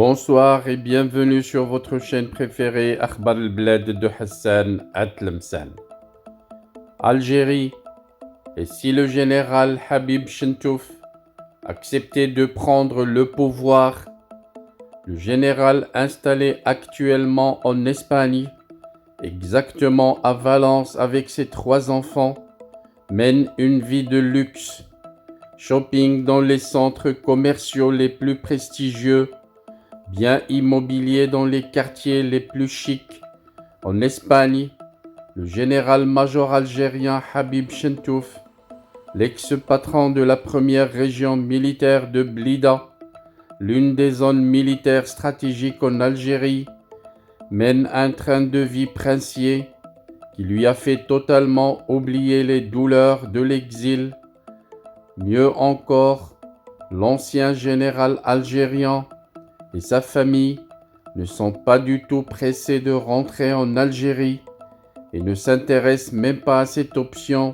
Bonsoir et bienvenue sur votre chaîne préférée Akhbar al-Blad de Hassan Atlemsan. Algérie, et si le général Habib Chentouf acceptait de prendre le pouvoir, le général installé actuellement en Espagne, exactement à Valence avec ses 3 enfants, mène une vie de luxe, shopping dans les centres commerciaux les plus prestigieux, bien immobilier dans les quartiers les plus chics. En Espagne, le général-major algérien Habib Chentouf, l'ex-patron de la première région militaire de Blida, l'une des zones militaires stratégiques en Algérie, mène un train de vie princier qui lui a fait totalement oublier les douleurs de l'exil. Mieux encore, l'ancien général algérien et sa famille ne sont pas du tout pressés de rentrer en Algérie et ne s'intéressent même pas à cette option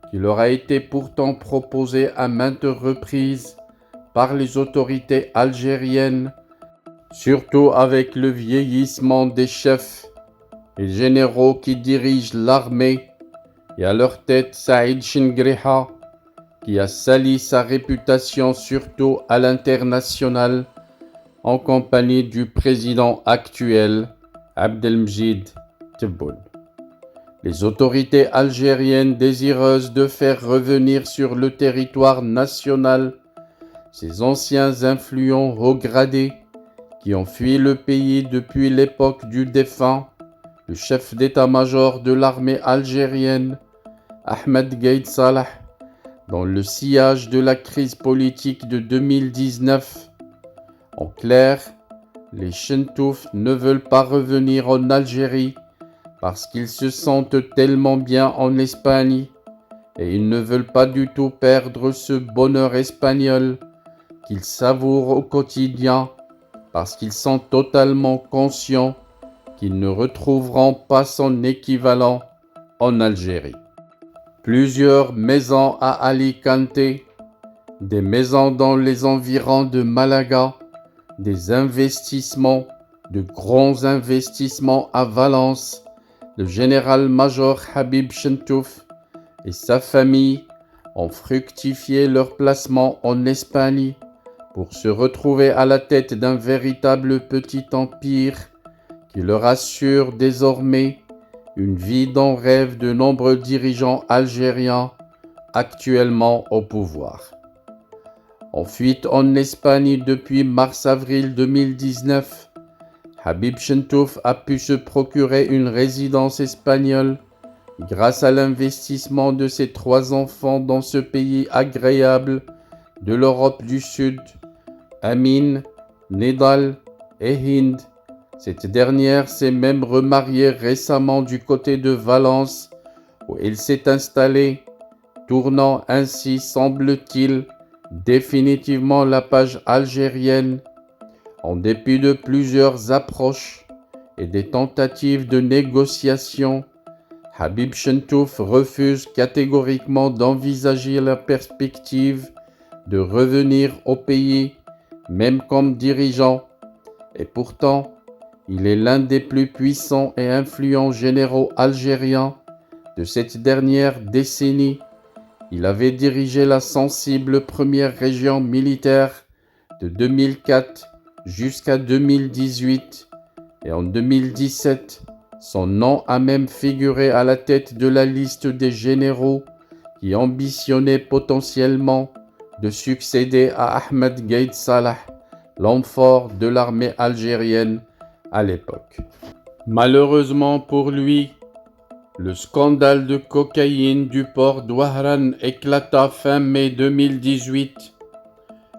qui leur a été pourtant proposée à maintes reprises par les autorités algériennes, surtout avec le vieillissement des chefs et généraux qui dirigent l'armée et à leur tête Saïd Chengriha qui a sali sa réputation surtout à l'international en compagnie du président actuel, Abdelmjid Tebboune. Les autorités algériennes désireuses de faire revenir sur le territoire national ces anciens influents haut gradés qui ont fui le pays depuis l'époque du défunt, le chef d'état-major de l'armée algérienne, Ahmed Gaïd Salah, dans le sillage de la crise politique de 2019. En clair, les Chentouf ne veulent pas revenir en Algérie parce qu'ils se sentent tellement bien en Espagne et ils ne veulent pas du tout perdre ce bonheur espagnol qu'ils savourent au quotidien parce qu'ils sont totalement conscients qu'ils ne retrouveront pas son équivalent en Algérie. Plusieurs maisons à Alicante, des maisons dans les environs de Malaga, des investissements, de grands investissements à Valence, le général-major Habib Chentouf et sa famille ont fructifié leur placement en Espagne pour se retrouver à la tête d'un véritable petit empire qui leur assure désormais une vie dont rêvent de nombreux dirigeants algériens actuellement au pouvoir. En fuite en Espagne depuis mars-avril 2019, Habib Chentouf a pu se procurer une résidence espagnole grâce à l'investissement de ses 3 enfants dans ce pays agréable de l'Europe du Sud, Amine, Nedal et Hind. Cette dernière s'est même remariée récemment du côté de Valence où elle s'est installée, tournant ainsi, semble-t-il, définitivement la page algérienne. En dépit de plusieurs approches et des tentatives de négociation, Habib Chentouf refuse catégoriquement d'envisager la perspective de revenir au pays, même comme dirigeant. Et pourtant, il est l'un des plus puissants et influents généraux algériens de cette dernière décennie. Il avait dirigé la sensible première région militaire de 2004 jusqu'à 2018 et en 2017, son nom a même figuré à la tête de la liste des généraux qui ambitionnaient potentiellement de succéder à Ahmed Gaïd Salah, l'homme fort de l'armée algérienne à l'époque. Malheureusement pour lui, le scandale de cocaïne du port d'Ouahran éclata fin mai 2018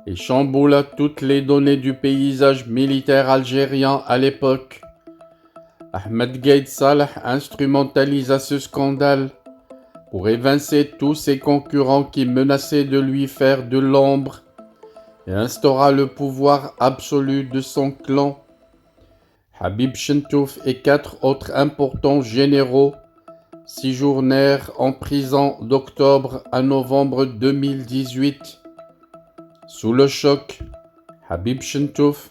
et chamboula toutes les données du paysage militaire algérien à l'époque. Ahmed Gaïd Salah instrumentalisa ce scandale pour évincer tous ses concurrents qui menaçaient de lui faire de l'ombre et instaura le pouvoir absolu de son clan. Habib Chentouf et 4 autres importants généraux séjournèrent en prison d'octobre à novembre 2018. Sous le choc, Habib Chentouf,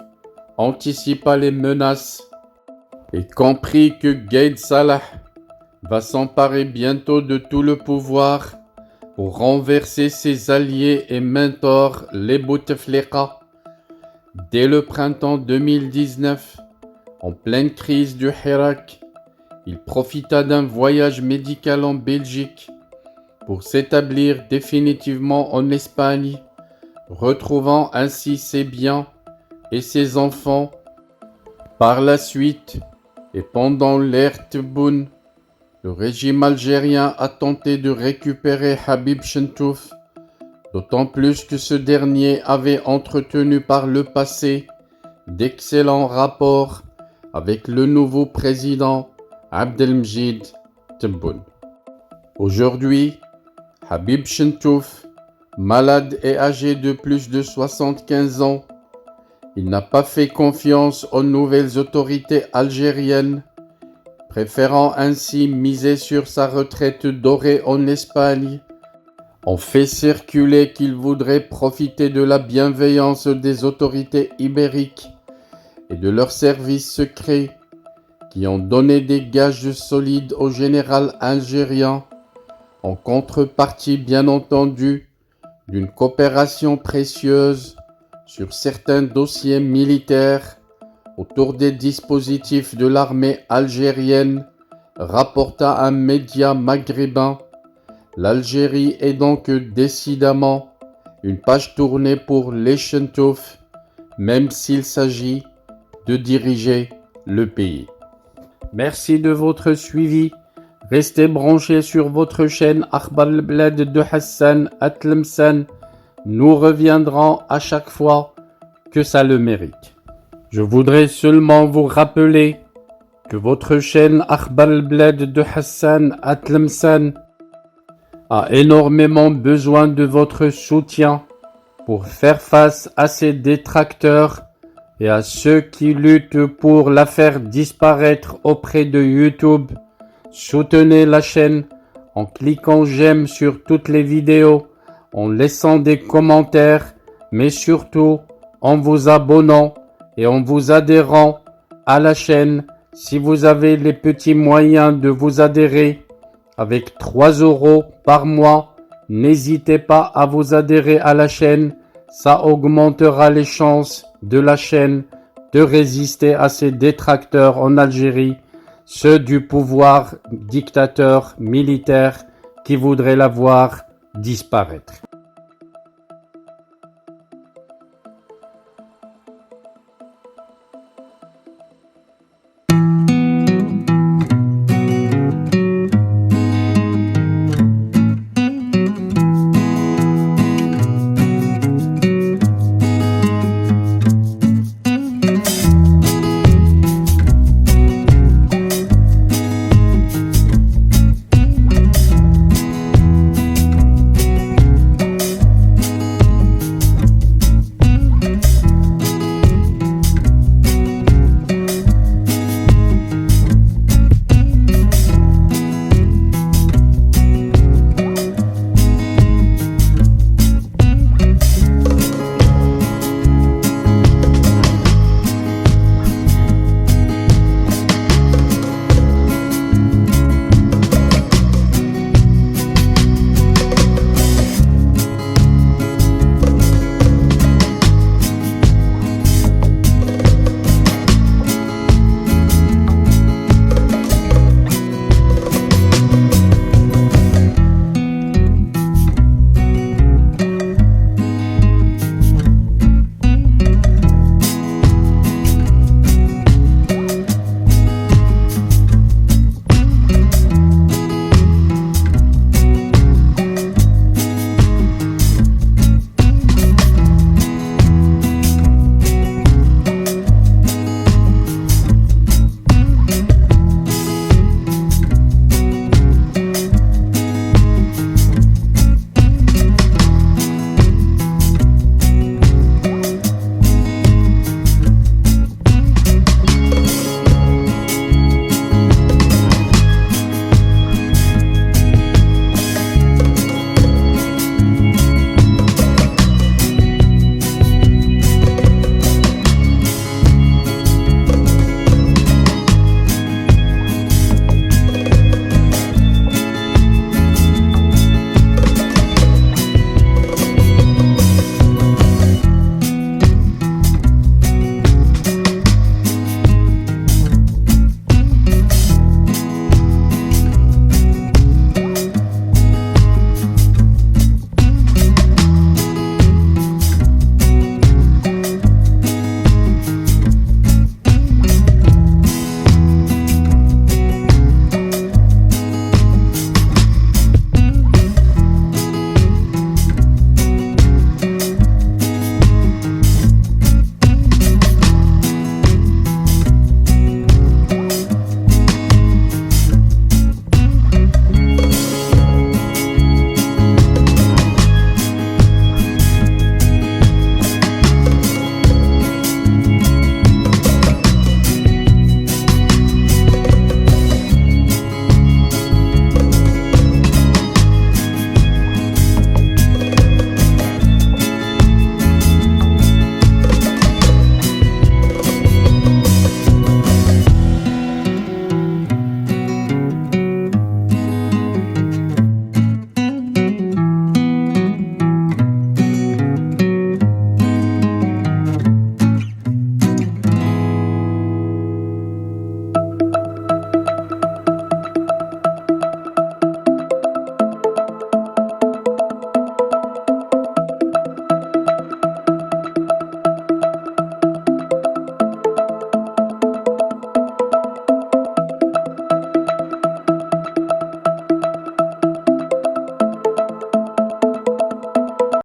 anticipa les menaces et comprit que Gaïd Salah va s'emparer bientôt de tout le pouvoir pour renverser ses alliés et mentors, les Bouteflika. Dès le printemps 2019, en pleine crise du Hirak, il profita d'un voyage médical en Belgique pour s'établir définitivement en Espagne, retrouvant ainsi ses biens et ses enfants. Par la suite, et pendant l'ère Tebboune, le régime algérien a tenté de récupérer Habib Chentouf, d'autant plus que ce dernier avait entretenu par le passé d'excellents rapports avec le nouveau président Abdelmjid Tebboune. Aujourd'hui, Habib Chentouf, malade et âgé de plus de 75 ans, il n'a pas fait confiance aux nouvelles autorités algériennes, préférant ainsi miser sur sa retraite dorée en Espagne. On fait circuler qu'il voudrait profiter de la bienveillance des autorités ibériques et de leurs services secrets qui ont donné des gages solides au général algérien, en contrepartie bien entendu d'une coopération précieuse sur certains dossiers militaires autour des dispositifs de l'armée algérienne, rapporta un média maghrébin. L'Algérie est donc décidément une page tournée pour les Chentouf, même s'il s'agit de diriger le pays. Merci de votre suivi. Restez branchés sur votre chaîne Akhbar al-Blad de Hassan Atlemsan. Nous reviendrons à chaque fois que ça le mérite. Je voudrais seulement vous rappeler que votre chaîne Akhbar al-Blad de Hassan Atlemsan a énormément besoin de votre soutien pour faire face à ses détracteurs et à ceux qui luttent pour la faire disparaître auprès de YouTube. Soutenez la chaîne en cliquant j'aime sur toutes les vidéos, en laissant des commentaires, mais surtout en vous abonnant et en vous adhérant à la chaîne. Si vous avez les petits moyens de vous adhérer avec 3 € par mois, n'hésitez pas à vous adhérer à la chaîne. Ça augmentera les chances de la chaîne de résister à ces détracteurs en Algérie, ceux du pouvoir dictateur militaire qui voudraient la voir disparaître.